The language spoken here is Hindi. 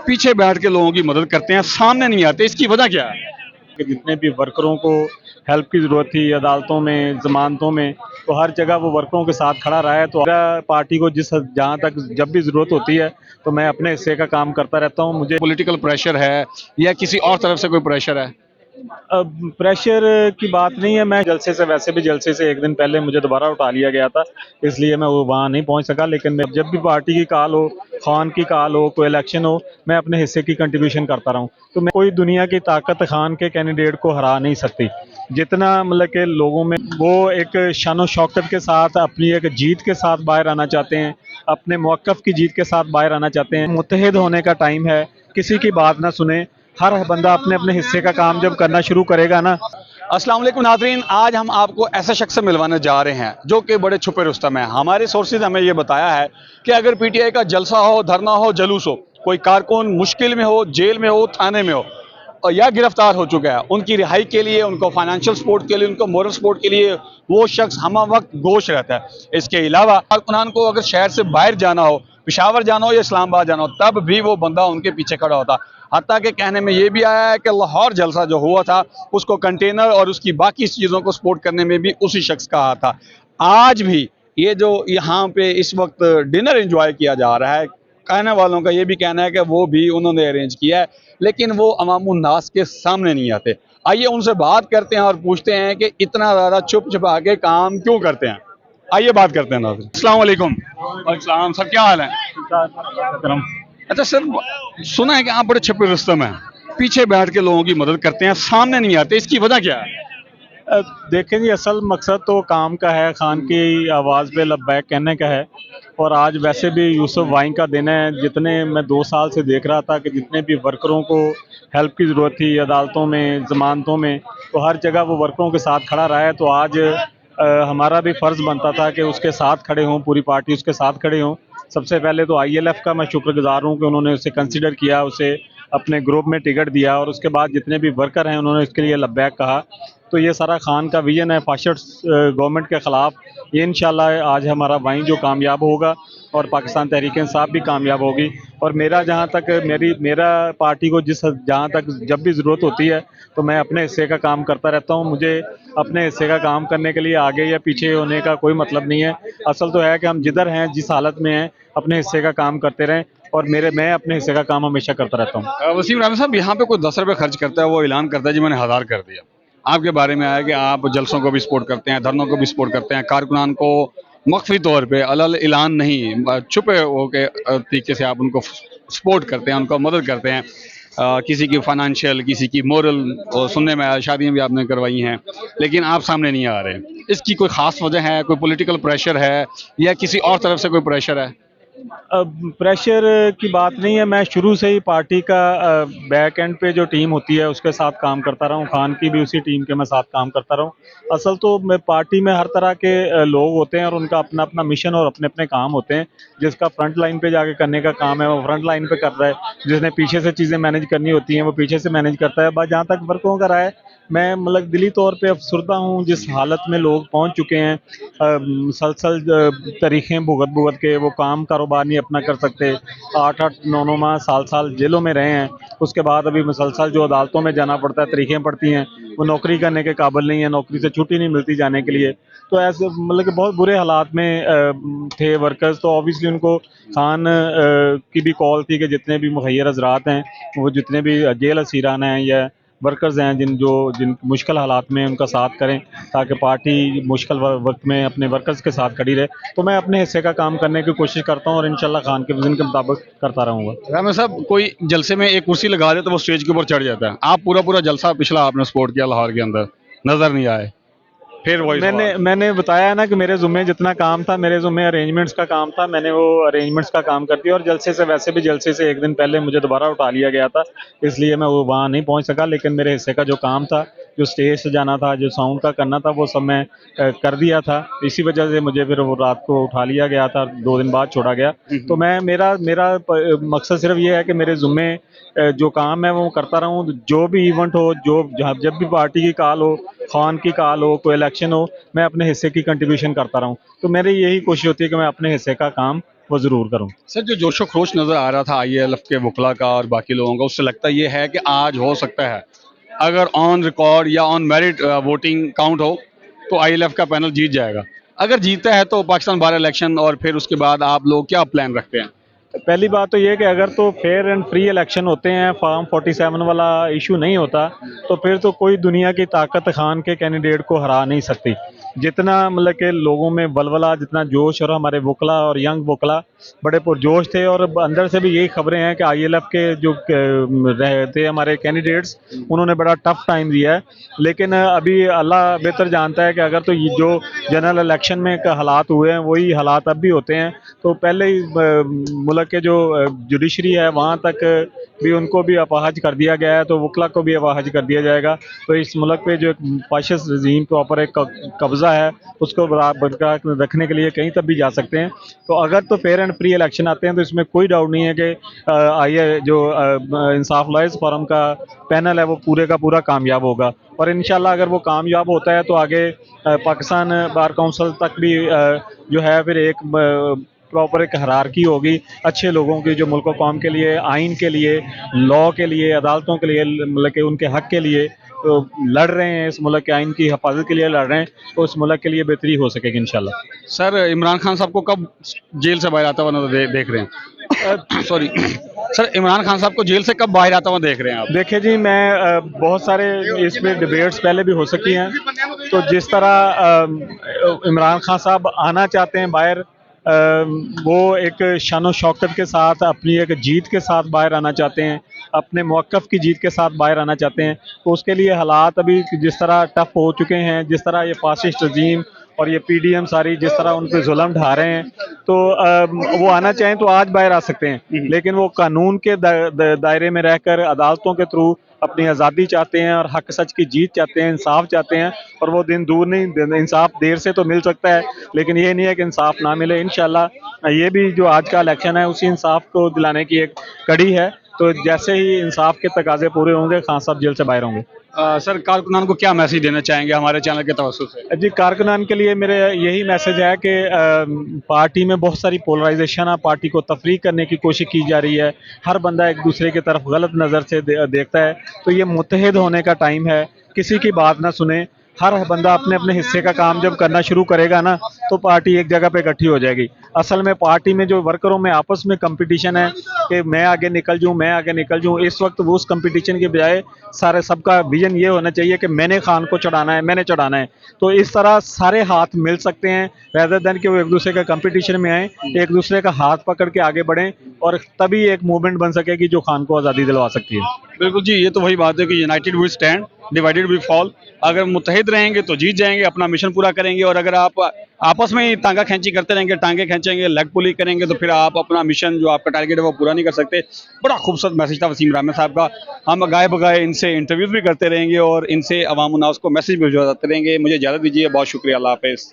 पीछे बैठ के लोगों की मदद करते हैं, सामने नहीं आते, इसकी वजह क्या है? कि जितने भी वर्करों को हेल्प की ज़रूरत थी अदालतों में, ज़मानतों में, तो हर जगह वो वर्करों के साथ खड़ा रहा है। तो मेरा पार्टी को जहाँ तक जब भी ज़रूरत होती है तो मैं अपने हिस्से का काम करता रहता हूँ। मुझे पॉलिटिकल प्रेशर है या किसी और तरफ से कोई प्रेशर है? अब प्रेशर की बात नहीं है। मैं जलसे से, वैसे भी जलसे से एक दिन पहले मुझे दोबारा उठा लिया गया था, इसलिए मैं वो वहाँ नहीं पहुँच सका। लेकिन मैं जब भी पार्टी की कॉल हो, खान की कॉल हो, कोई इलेक्शन हो, मैं अपने हिस्से की कंट्रीब्यूशन करता रहा हूँ। तो मैं कोई दुनिया की ताकत खान के कैंडिडेट को हरा नहीं सकती। जितना मतलब के लोगों में वो एक शान शौकत के साथ अपनी एक जीत के साथ बाहर आना चाहते हैं, अपने मौक़िफ़ की जीत के साथ बाहर आना चाहते हैं। मुत्तहिद होने का टाइम है, किसी की बात ना सुने। हर बंदा अपने अपने हिस्से का काम जब करना शुरू करेगा ना। अस्सलाम वालेकुम नाज़रीन, आज हम आपको ऐसे शख्स से मिलवाने जा रहे हैं जो कि बड़े छुपे रुस्तम है। हमारे सोर्सेज हमें ये बताया है कि अगर पीटीआई का जलसा हो, धरना हो, जुलूस हो, कोई कारकुन मुश्किल में हो, जेल में हो, थाने में हो और या गिरफ्तार हो चुका है, उनकी रिहाई के लिए, उनको फाइनेंशियल सपोर्ट के लिए, उनको मोरल सपोर्ट के लिए वो शख्स हम वक्त गोश रहता है। इसके अलावा कारकुनान को अगर शहर से बाहर जाना हो, पेशावर जाना हो या इस्लामाबाद जाना हो, तब भी वो बंदा उनके पीछे खड़ा होता। हत्ता के कहने में ये भी आया है कि लाहौर जलसा जो हुआ था उसको कंटेनर और उसकी बाकी चीज़ों को सपोर्ट करने में भी उसी शख्स का हाथ था। आज भी ये जो यहाँ पे इस वक्त डिनर एंजॉय किया जा रहा है, कहने वालों का ये भी कहना है कि वो भी उन्होंने अरेंज किया है, लेकिन वो अवामुन नास के सामने नहीं आते। आइए उनसे बात करते हैं और पूछते हैं कि इतना ज़्यादा छुप छुपा के काम क्यों करते हैं। आइए बात करते हैं नाज़रीन। अस्सलाम वालेकुम। अस्सलाम सर, क्या हाल है? अच्छा सर, सुना है कि आप बड़े छपे रुस्तम हैं, पीछे बैठ के लोगों की मदद करते हैं, सामने नहीं आते, इसकी वजह क्या है? देखें जी, असल मकसद तो काम का है, खान की आवाज़ पे लब्बैक कहने का है। और आज वैसे भी यूसुफ वाइन का दिन है। जितने मैं 2 साल से देख रहा था कि जितने भी वर्करों को हेल्प की ज़रूरत थी अदालतों में, ज़मानतों में, तो हर जगह वो वर्करों के साथ खड़ा रहा है। तो आज हमारा भी फ़र्ज़ बनता था कि उसके साथ खड़े हों, पूरी पार्टी उसके साथ खड़े हों। सबसे पहले तो आईएलएफ का मैं शुक्रगुज़ार हूँ कि उन्होंने उसे कंसिडर किया, उसे अपने ग्रुप में टिकट दिया, और उसके बाद जितने भी वर्कर हैं उन्होंने इसके लिए लब्बैक कहा। तो ये सारा खान का विजन है फाशिस्ट गवर्नमेंट के ख़िलाफ़। ये इंशाल्लाह आज हमारा वाइन जो कामयाब होगा और पाकिस्तान तहरीक इंसाफ भी कामयाब होगी। और मेरा जहाँ तक मेरा पार्टी को जहाँ तक जब भी ज़रूरत होती है तो मैं अपने हिस्से का काम करता रहता हूँ। मुझे अपने हिस्से का काम करने के लिए आगे या पीछे होने का कोई मतलब नहीं है। असल तो है कि हम जिधर हैं, जिस हालत में हैं, अपने हिस्से का काम करते रहें। और मैं अपने हिस्से का काम हमेशा करता रहता हूँ। वसीम राना साहब, यहाँ पे कोई 10 रुपये खर्च करता है, वो ऐलान करता है जी मैंने 1000 कर दिया। आपके बारे में आया कि आप जलसों को भी सपोर्ट करते हैं, धरनों को भी सपोर्ट करते हैं, कारकुनान को मख्फी तौर पे अलल ऐलान नहीं, छुपे हो के तरीके से आप उनको सपोर्ट करते हैं, उनको मदद करते हैं। किसी की फाइनेंशियल, किसी की मोरल, और सुनने में आया शादियाँ भी आपने करवाई हैं, लेकिन आप सामने नहीं आ रहे। इसकी कोई ख़ास वजह है, कोई पॉलिटिकल प्रेशर है या किसी और तरफ से कोई प्रेशर है? अब प्रेशर की बात नहीं है। मैं शुरू से ही पार्टी का बैक एंड पे जो टीम होती है उसके साथ काम करता रहा हूँ। खान की भी उसी टीम के मैं साथ काम करता रहा हूँ। असल तो मैं पार्टी में हर तरह के लोग होते हैं और उनका अपना अपना मिशन और अपने अपने काम होते हैं। जिसका फ्रंट लाइन पे जाके करने का काम है वो फ्रंट लाइन पे कर रहा है, जिसने पीछे से चीज़ें मैनेज करनी होती हैं वो पीछे से मैनेज करता है। बस जहाँ तक वर्कों का रहा है, मैं मतलब दिली तौर पे अफसरदा हूँ जिस हालत में लोग पहुँच चुके हैं। मुसलसल तरीक़ें भुगत भुगत के वो काम कारोबार नहीं अपना कर सकते। 8-8 9-9 माह, साल जेलों में रहे हैं। उसके बाद अभी मुसलसल जो अदालतों में जाना पड़ता है, तरीक़ें पड़ती हैं, वो नौकरी करने के काबिल नहीं है, नौकरी से छुट्टी नहीं मिलती जाने के लिए। तो ऐसे मतलब कि बहुत बुरे हालात में थे वर्कर्स। तो ऑब्वियसली उनको खान की भी कॉल थी कि जितने भी मुखय्यर हज़रात हैं, वो जितने भी जेल असीरान हैं या वर्कर्स हैं जिन मुश्किल हालात में, उनका साथ करें ताकि पार्टी मुश्किल वक्त में अपने वर्कर्स के साथ खड़ी रहे। तो मैं अपने हिस्से का काम करने की कोशिश करता हूँ और इंशाल्लाह खान के विज़न के मुताबिक करता रहूँगा। राना साहब, कोई जलसे में एक कुर्सी लगा दे तो वो स्टेज के ऊपर चढ़ जाता है। आप पूरा पूरा जलसा पिछला आपने सपोर्ट किया लाहौर के अंदर, नजर नहीं आए, फिर वही मैंने सवाल। मैंने बताया ना कि मेरे ज़ुम्मे जितना काम था, मेरे ज़ुम्मे अरेंजमेंट्स का काम था। मैंने वो अरेंजमेंट्स का काम कर दिया और जलसे से, वैसे भी जलसे से एक दिन पहले मुझे दोबारा उठा लिया गया था, इसलिए मैं वो वहाँ नहीं पहुँच सका। लेकिन मेरे हिस्से का जो काम था, जो स्टेज सजाना था, जो साउंड का करना था, वो सब मैं कर दिया था। इसी वजह से मुझे फिर वो रात को उठा लिया गया था, 2 दिन बाद छोड़ा गया। तो मैं मेरा मेरा मकसद सिर्फ ये है कि मेरे ज़ुम्मे जो काम है वो करता रहूँ। जो भी इवेंट हो, जब भी पार्टी की कॉल हो, खान की कॉल हो, कोई इलेक्शन हो, मैं अपने हिस्से की कंट्रीब्यूशन करता रहूँ। तो मेरी यही कोशिश होती है कि मैं अपने हिस्से का काम वो ज़रूर करूँ। सर जो जोशो खरोश नज़र आ रहा था आईएलएफ के वकला का और बाकी लोगों का, उससे लगता ये है कि आज हो सकता है अगर ऑन रिकॉर्ड या ऑन मेरिट वोटिंग काउंट हो तो आईएलएफ का पैनल जीत जाएगा। अगर जीतता है तो पाकिस्तान बार इलेक्शन और फिर उसके बाद आप लोग क्या प्लान रखते हैं? पहली बात तो ये कि अगर तो फेयर एंड फ्री इलेक्शन होते हैं, फॉर्म 47 वाला इशू नहीं होता, तो फिर तो कोई दुनिया की ताकत खान के कैंडिडेट को हरा नहीं सकती। जितना मतलब कि लोगों में बलबला, जितना जोश, और हमारे वकला और यंग वकला बड़े पुरजोश थे, और अंदर से भी यही खबरें हैं कि आईएलएफ के जो थे हमारे कैंडिडेट्स, उन्होंने बड़ा टफ टाइम दिया है। लेकिन अभी अल्लाह बेहतर जानता है कि अगर तो ये जो जनरल इलेक्शन में हालात हुए हैं वही हालात अब भी होते हैं, तो पहले ही मुल्क के जो जुडिशरी है वहाँ तक भी उनको भी अपाहज कर दिया गया है, तो वकला को भी अपाहज कर दिया जाएगा। तो इस मुल्क पे जो एक फाशिस्ट रजीम के ऊपर एक कब्जा है, उसको बरकरार रखने के लिए कहीं तक भी जा सकते हैं। तो अगर तो फेयर एंड फ्री इलेक्शन आते हैं तो इसमें कोई डाउट नहीं है कि आइए जो इंसाफ लॉयर्स फोरम का पैनल है वो पूरे का पूरा कामयाब होगा। और इंशाल्लाह अगर वो कामयाब होता है तो आगे पाकिस्तान बार काउंसिल तक भी जो है फिर एक प्रॉपर एक हायरार्की होगी अच्छे लोगों की, जो मुल्क कौम के लिए, आइन के लिए, लॉ के लिए, अदालतों के लिए, मतलब कि उनके हक के लिए तो लड़ रहे हैं, इस मुल्क के आइन की हिफाजत के लिए लड़ रहे हैं, तो उस मुल्क के लिए बेहतरी हो सकेगी इंशाल्लाह। सर इमरान खान साहब को कब जेल से बाहर आता हुआ देख रहे हैं? सॉरी सर, इमरान खान साहब को जेल से कब बाहर आता हुआ देख रहे हैं आप? देखिए जी, मैं बहुत सारे इसमें डिबेट्स पहले भी हो सकी हैं, तो जिस तरह इमरान खान साहब आना चाहते हैं बाहर, वो एक शान शौकत के साथ, अपनी एक जीत के साथ बाहर आना चाहते हैं, अपने मौक़िफ़ की जीत के साथ बाहर आना चाहते हैं, तो उसके लिए हालात अभी जिस तरह टफ हो चुके हैं, जिस तरह ये फासिस्ट रजीम और ये पीडीएम सारी जिस तरह उन पे जुल्म ढा रहे हैं, तो वो आना चाहें तो आज बाहर आ सकते हैं, लेकिन वो कानून के दायरे में रहकर अदालतों के थ्रू अपनी आज़ादी चाहते हैं और हक सच की जीत चाहते हैं, इंसाफ चाहते हैं। और वो दिन दूर नहीं, इंसाफ देर से तो मिल सकता है, लेकिन ये नहीं है कि इंसाफ ना मिले। इंशाल्लाह ये भी जो आज का इलेक्शन है उसी इंसाफ को दिलाने की एक कड़ी है, तो जैसे ही इंसाफ के तकाजे पूरे होंगे खान साहब जेल से बाहर होंगे। सर कारकुनान को क्या मैसेज देना चाहेंगे हमारे चैनल के तवज्जुह से? जी, कारकुनान के लिए मेरे यही मैसेज है कि पार्टी में बहुत सारी पोलराइजेशन है, पार्टी को तफरीक करने की कोशिश की जा रही है, हर बंदा एक दूसरे की तरफ गलत नज़र से देखता है, तो ये मुत्तहिद होने का टाइम है, किसी की बात ना सुने, हर बंदा अपने अपने हिस्से का काम जब करना शुरू करेगा ना, तो पार्टी एक जगह पे इकट्ठी हो जाएगी। असल में पार्टी में जो वर्करों में आपस में कंपटीशन है कि मैं आगे निकल जाऊं, मैं आगे निकल जाऊं, इस वक्त वो उस कंपटीशन के बजाय सारे सबका विजन ये होना चाहिए कि मैंने खान को चढ़ाना है, मैंने चढ़ाना है। तो इस तरह सारे हाथ मिल सकते हैं, रेदर देन कि वो एक दूसरे के कंपटीशन में आए, एक दूसरे का हाथ पकड़ के आगे बढ़ें, और तभी एक मूवमेंट बन सकेगी जो खान को आज़ादी दिलवा सकती है। बिल्कुल जी, ये तो वही बात है कि united we stand, divided we fall. अगर मुत्तहिद रहेंगे तो जीत जाएंगे, अपना मिशन पूरा करेंगे, और अगर आप आपस में ही टांगा खींची करते रहेंगे, टांगे खींचेंगे, लेग पुली करेंगे, तो फिर आप अपना मिशन जो आपका टारगेट है वो पूरा नहीं कर सकते। बड़ा खूबसूरत मैसेज था वसीम रामे साहब का। हम गाए बगाए इनसे इंटरव्यूज़ भी करते रहेंगे और इनसे अवाम उन्नास को मैसेज भी भिजवाते रहेंगे। मुझे इजाज़त दीजिए, बहुत शुक्रिया, अल्लाह हाफ़िज़।